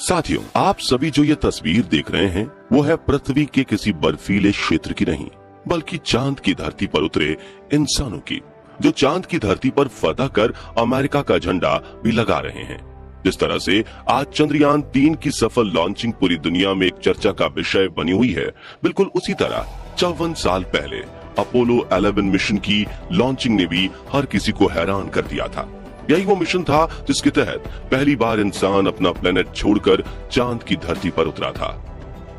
साथियों, आप सभी जो ये तस्वीर देख रहे हैं वो है पृथ्वी के किसी बर्फीले क्षेत्र की नहीं, बल्कि चांद की धरती पर उतरे इंसानों की, जो चांद की धरती पर फतह कर अमेरिका का झंडा भी लगा रहे हैं। जिस तरह से आज चंद्रयान 3 की सफल लॉन्चिंग पूरी दुनिया में एक चर्चा का विषय बनी हुई है, बिल्कुल उसी तरह 54 साल पहले अपोलो 11 मिशन की लॉन्चिंग ने भी हर किसी को हैरान कर दिया था। यही वो मिशन था जिसके तहत पहली बार इंसान अपना प्लेनेट छोड़कर चांद की धरती पर उतरा था।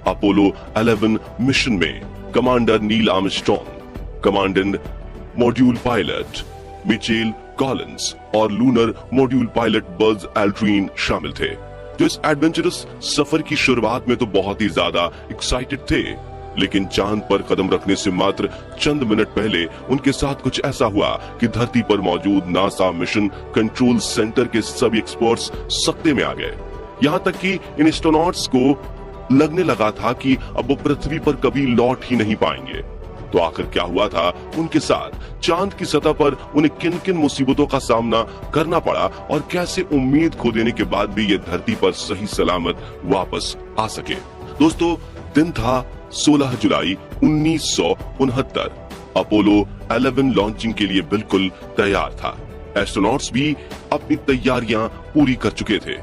अपोलो 11 मिशन में commander Neil Armstrong, commandant module pilot Michael Collins और lunar module pilot Buzz Aldrin शामिल थे, जो इस एडवेंचरस सफर की शुरुआत में तो बहुत ही ज्यादा एक्साइटेड थे, लेकिन चांद पर कदम रखने से मात्र चंद मिनट पहले उनके साथ कुछ ऐसा हुआ कि धरती पर मौजूद नासा मिशन कंट्रोल सेंटर के सभी एक्सपर्ट्स सकते में आ गए। यहाँ तक कि इन एस्ट्रोनॉट्स को लगने लगा था कि अब वो पृथ्वी पर कभी लौट ही नहीं पाएंगे। तो आखिर क्या हुआ था उनके साथ? चांद की सतह पर उन्हें किन किन मुसीबतों का सामना करना पड़ा और कैसे उम्मीद खो देने के बाद भी ये धरती पर सही सलामत वापस आ सके? दोस्तों, दिन था 16 जुलाई 1969। अपोलो 11 लॉन्चिंग के लिए बिल्कुल तैयार था। एस्ट्रोनॉट्स भी अपनी तैयारियां पूरी कर चुके थे।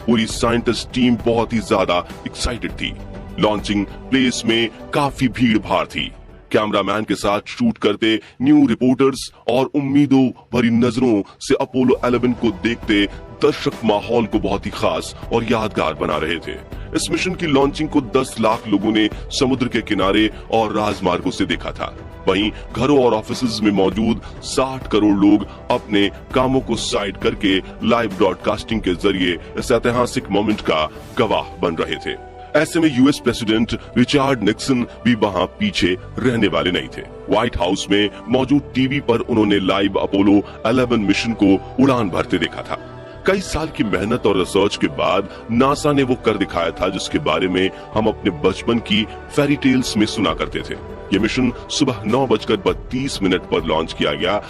पूरी साइंटिस्ट टीम बहुत ही ज्यादा एक्साइटेड थी। लॉन्चिंग प्लेस में काफी भीड़ भाड़ थी। कैमरामैन के साथ शूट करते न्यू रिपोर्टर्स और उम्मीदों भरी नजरों से अपोलो 11 को देखते दर्शक माहौल को बहुत ही खास और यादगार बना रहे थे। इस मिशन की लॉन्चिंग को 10 लाख लोगों ने समुद्र के किनारे और राजमार्गों से देखा था। वहीं घरों और ऑफिसेज में मौजूद 60 करोड़ लोग अपने कामों को साइड करके लाइव ब्रॉडकास्टिंग के जरिए इस ऐतिहासिक मोमेंट का गवाह बन रहे थे। ऐसे में यूएस प्रेसिडेंट रिचर्ड निक्सन भी वहां पीछे रहने वाले नहीं थे। व्हाइट हाउस में मौजूद टीवी पर उन्होंने लाइव अपोलो 11 मिशन को उड़ान भरते देखा था। कई साल की मेहनत और रिसर्च के बाद नासा ने वो कर दिखाया था जिसके बारे में हम अपने बचपन की फेरी टेल्स में सुना करते थे। ये मिशन सुबह 9:32 पर लॉन्च किया गया,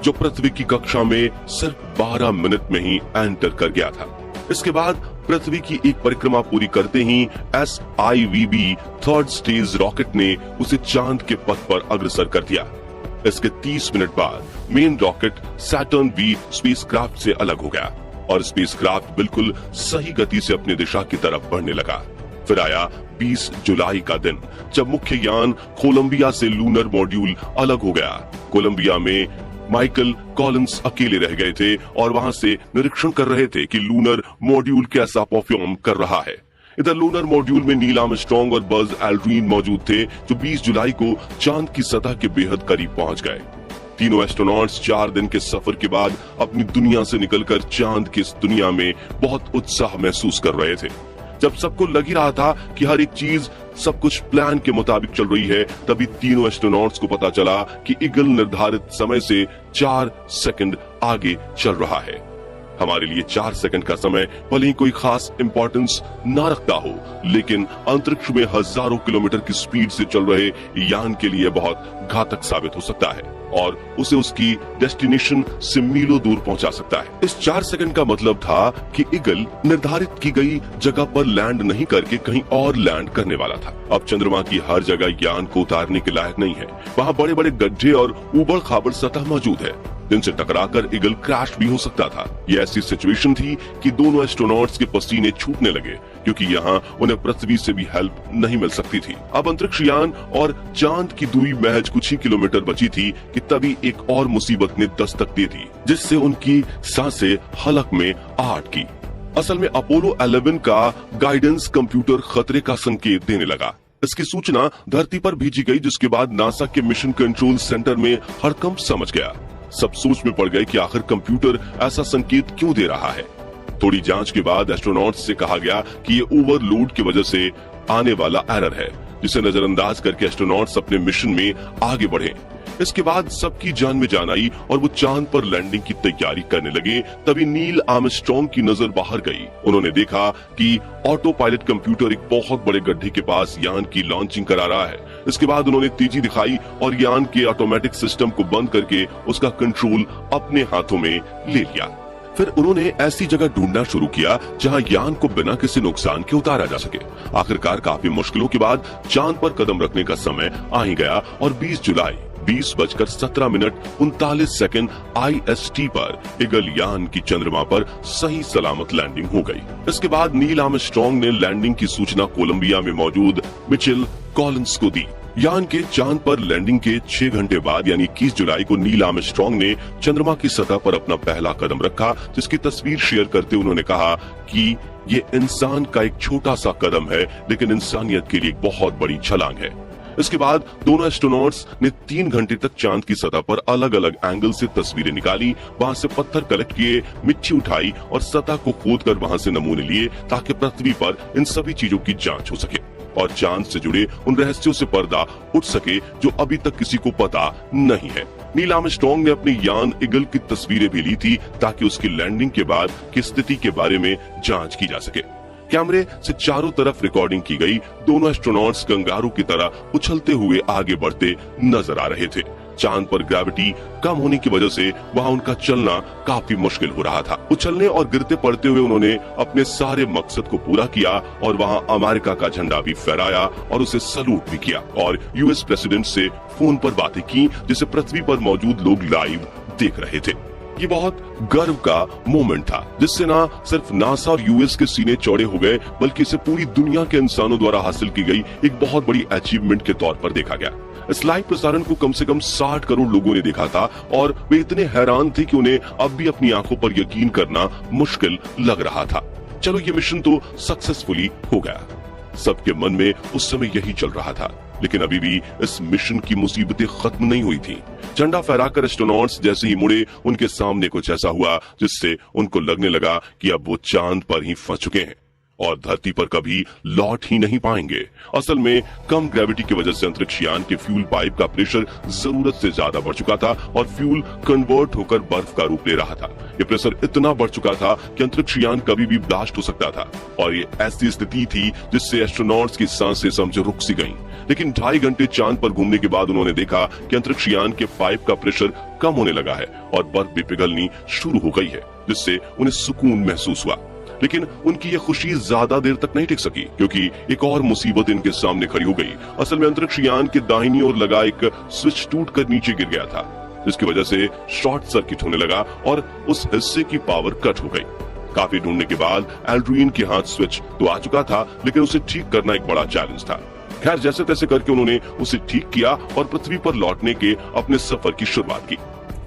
जो पृथ्वी की कक्षा में सिर्फ 12 मिनट में ही एंटर कर गया था। इसके बाद पृथ्वी की एक परिक्रमा पूरी करते ही SIVB थर्ड स्टेज रॉकेट ने उसे चांद के पथ पर अग्रसर कर दिया। इसके 30 मिनट बाद main rocket Saturn V spacecraft से अलग हो गया और स्पेसक्राफ्ट बिल्कुल सही गति से अपनी दिशा की तरफ बढ़ने लगा। फिर आया 20 जुलाई का दिन, जब मुख्य यान कोलंबिया से लूनर मॉड्यूल अलग हो गया। कोलंबिया में माइकल कॉलिंस अकेले रह गए थे और वहां से निरीक्षण कर रहे थे कि लूनर मॉड्यूल कैसा परफॉर्म कर रहा है। इधर लूनर मॉड्यूल में नील आर्मस्ट्रॉन्ग और बज एल्ड्रिन मौजूद थे, जो 20 जुलाई को चांद की सतह के बेहद करीब पहुंच गए। तीनों एस्ट्रोनॉट्स 4 दिन के सफर के बाद अपनी दुनिया से निकलकर चांद की इस दुनिया में बहुत उत्साह महसूस कर रहे थे। जब सबको लग ही रहा था कि हर एक चीज सब कुछ प्लान के मुताबिक चल रही है, तभी तीनों एस्ट्रोनॉट्स को पता चला कि ईगल निर्धारित समय से 4 सेकंड आगे चल रहा है। हमारे लिए 4 सेकंड का समय भले ही कोई खास इंपॉर्टेंस ना रखता हो, लेकिन अंतरिक्ष में हजारों किलोमीटर की स्पीड से चल रहे यान के लिए बहुत घातक साबित हो सकता है और उसे उसकी डेस्टिनेशन से मीलों दूर पहुंचा सकता है। इस 4 सेकंड का मतलब था कि ईगल निर्धारित की गई जगह पर लैंड नहीं करके कहीं और लैंड करने वाला था। अब चंद्रमा की हर जगह यान को उतारने के लायक नहीं है। वहाँ बड़े बड़े गड्ढे और उबड़ खाबड़ सतह मौजूद है, जिनसे टकराकर ईगल क्रैश भी हो सकता था। ये ऐसी सिचुएशन थी कि दोनों एस्ट्रोनॉट्स के पसीने छूटने लगे, क्योंकि यहाँ उन्हें पृथ्वी से भी हेल्प नहीं मिल सकती थी। अब अंतरिक्ष यान और चांद की दूरी महज कुछ ही किलोमीटर बची थी कि तभी एक और मुसीबत ने दस्तक दे दी, जिससे उनकी सांसें हलक में आ अटकी। असल में अपोलो 11 का गाइडेंस कंप्यूटर खतरे का संकेत देने लगा। इसकी सूचना धरती पर भेजी गई, जिसके बाद नासा के मिशन कंट्रोल सेंटर में हड़कंप समझ गया। सब सोच में पड़ गए कि आखिर कंप्यूटर ऐसा संकेत क्यों दे रहा है। थोड़ी जांच के बाद एस्ट्रोनॉट्स से कहा गया कि ये ओवरलोड की वजह से आने वाला एरर है, जिसे नजरअंदाज करके एस्ट्रोनॉट्स अपने मिशन में आगे बढ़े। इसके बाद सबकी जान में जान आई और वो चांद पर लैंडिंग की तैयारी करने लगे। तभी नील आर्मस्ट्रॉन्ग की नजर बाहर गई। उन्होंने देखा कि ऑटो पायलट कंप्यूटर एक बहुत बड़े गड्ढे के पास यान की लॉन्चिंग करा रहा है। इसके बाद उन्होंने तेजी दिखाई और यान के ऑटोमेटिक सिस्टम को बंद करके उसका कंट्रोल अपने हाथों में ले लिया। फिर उन्होंने ऐसी जगह ढूंढना शुरू किया जहां यान को बिना किसी नुकसान के उतारा जा सके। आखिरकार काफी मुश्किलों के बाद चांद पर कदम रखने का समय आ ही गया और 20 जुलाई 20:17:39 IST पर ईगल यान की चंद्रमा पर सही सलामत लैंडिंग हो गई। इसके बाद नील आर्मस्ट्रांग ने लैंडिंग की सूचना कोलंबिया में मौजूद मिचेल कॉलिंस को दी। यान के चांद पर लैंडिंग के 6 घंटे बाद यानी 21 जुलाई को नील आर्मस्ट्रांग ने चंद्रमा की सतह पर अपना पहला कदम रखा, जिसकी तस्वीर शेयर करते उन्होंने कहा कि ये इंसान का एक छोटा सा कदम है, लेकिन इंसानियत के लिए एक बहुत बड़ी छलांग है। इसके बाद दोनों एस्ट्रोनॉट्स ने 3 घंटे तक चांद की सतह पर अलग अलग एंगल से तस्वीरें निकाली, वहां से पत्थर कलेक्ट किए, मिट्टी उठाई और सतह को खोदकर वहां से नमूने लिए ताकि पृथ्वी पर इन सभी चीजों की जांच हो सके और चांद से जुड़े उन रहस्यों से पर्दा उठ सके जो अभी तक किसी को पता नहीं है। नील आर्मस्ट्रांग ने अपनी यान ईगल की तस्वीरें भी ली थी ताकि उसकी लैंडिंग के बाद की स्थिति के बारे में जांच की जा सके। कैमरे से चारों तरफ रिकॉर्डिंग की गई। दोनों एस्ट्रोनॉट्स कंगारू की तरह उछलते हुए आगे बढ़ते नजर आ रहे थे। चांद पर ग्रेविटी कम होने की वजह से वहां उनका चलना काफी मुश्किल हो रहा था। उछलने और गिरते पड़ते हुए उन्होंने अपने सारे मकसद को पूरा किया और वहां अमेरिका का झंडा भी फहराया और उसे सलूट भी किया और यूएस प्रेसिडेंट से फोन पर बातें की, जिसे पृथ्वी पर मौजूद लोग लाइव देख रहे थे। ये बहुत गर्व का मोमेंट था, जिससे ना सिर्फ नासा और यूएस के सीने चौड़े हो गए, बल्कि इसे पूरी दुनिया के इंसानों द्वारा हासिल की गई एक बहुत बड़ी अचीवमेंट के तौर पर देखा गया। इस लाइव प्रसारण को कम से कम 60 करोड़ लोगों ने देखा था और वे इतने हैरान थे कि उन्हें अब भी अपनी आंखों पर यकीन करना मुश्किल लग रहा था। चलो, ये मिशन तो सक्सेसफुली हो गया। सबके मन में उस समय यही चल रहा था, लेकिन अभी भी इस मिशन की मुसीबतें खत्म नहीं हुई थी। झंडा फहराकर एस्ट्रोनॉट्स जैसे ही मुड़े, उनके सामने कुछ ऐसा हुआ जिससे उनको लगने लगा कि अब वो चांद पर ही फंस चुके हैं और धरती पर कभी लौट ही नहीं पाएंगे। असल में कम ग्रेविटी की वजह से अंतरिक्ष यान के फ्यूल पाइप का प्रेशर जरूरत से ज्यादा बढ़ चुका था और फ्यूल कन्वर्ट होकर बर्फ का रूप ले रहा था। ये प्रेशर इतना बढ़ चुका था कि अंतरिक्ष यान कभी भी ब्लास्ट हो सकता था और ये ऐसी स्थिति थी जिससे एस्ट्रोनॉट्स की सांसें समझो रुक सी गईं। लेकिन 2.5 घंटे चांद पर घूमने के बाद उन्होंने देखा कि अंतरिक्ष यान के पाइप का प्रेशर कम होने लगा है और बर्फ भी पिघलनी शुरू हो गई है, जिससे उन्हें सुकून महसूस हुआ। लेकिन उनकी ये खुशी ज्यादा देर तक नहीं टिक सकी, क्योंकि एक और मुसीबत इनके सामने खड़ी हो गई। असल में अंतरिक्ष यान के दाहिनी ओर लगा एक स्विच टूटकर नीचे गिर गया था, जिसकी वजह से शॉर्ट सर्किट होने लगा और उस हिस्से की पावर कट हो गई। काफी ढूंढने के बाद एल्ड्रिन के हाथ स्विच तो आ चुका था, लेकिन उसे ठीक करना एक बड़ा चैलेंज था। खैर, जैसे तैसे करके उन्होंने उसे ठीक किया और पृथ्वी पर लौटने के अपने सफर की शुरुआत की।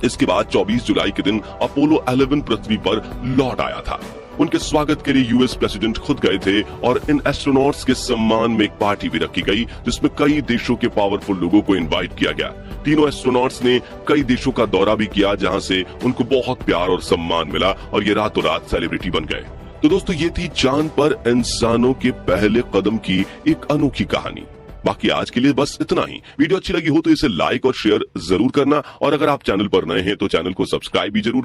इसके बाद 24 जुलाई के दिन अपोलो 11 पृथ्वी पर लौट आया था। उनके स्वागत के लिए यूएस प्रेसिडेंट खुद गए थे और इन एस्ट्रोनॉट्स के सम्मान में एक पार्टी भी रखी गई, जिसमें कई देशों के पावरफुल लोगों को इनवाइट किया गया। तीनों एस्ट्रोनॉट्स ने कई देशों का दौरा भी किया, जहां से उनको बहुत प्यार और सम्मान मिला और ये रातों रात सेलिब्रिटी बन गए। तो दोस्तों, ये थी चांद पर इंसानों के पहले कदम की एक अनोखी कहानी। बाकी आज के लिए बस इतना ही। वीडियो अच्छी लगी हो तो इसे लाइक और शेयर जरूर करना और अगर आप चैनल पर नए हैं तो चैनल को सब्सक्राइब भी जरूर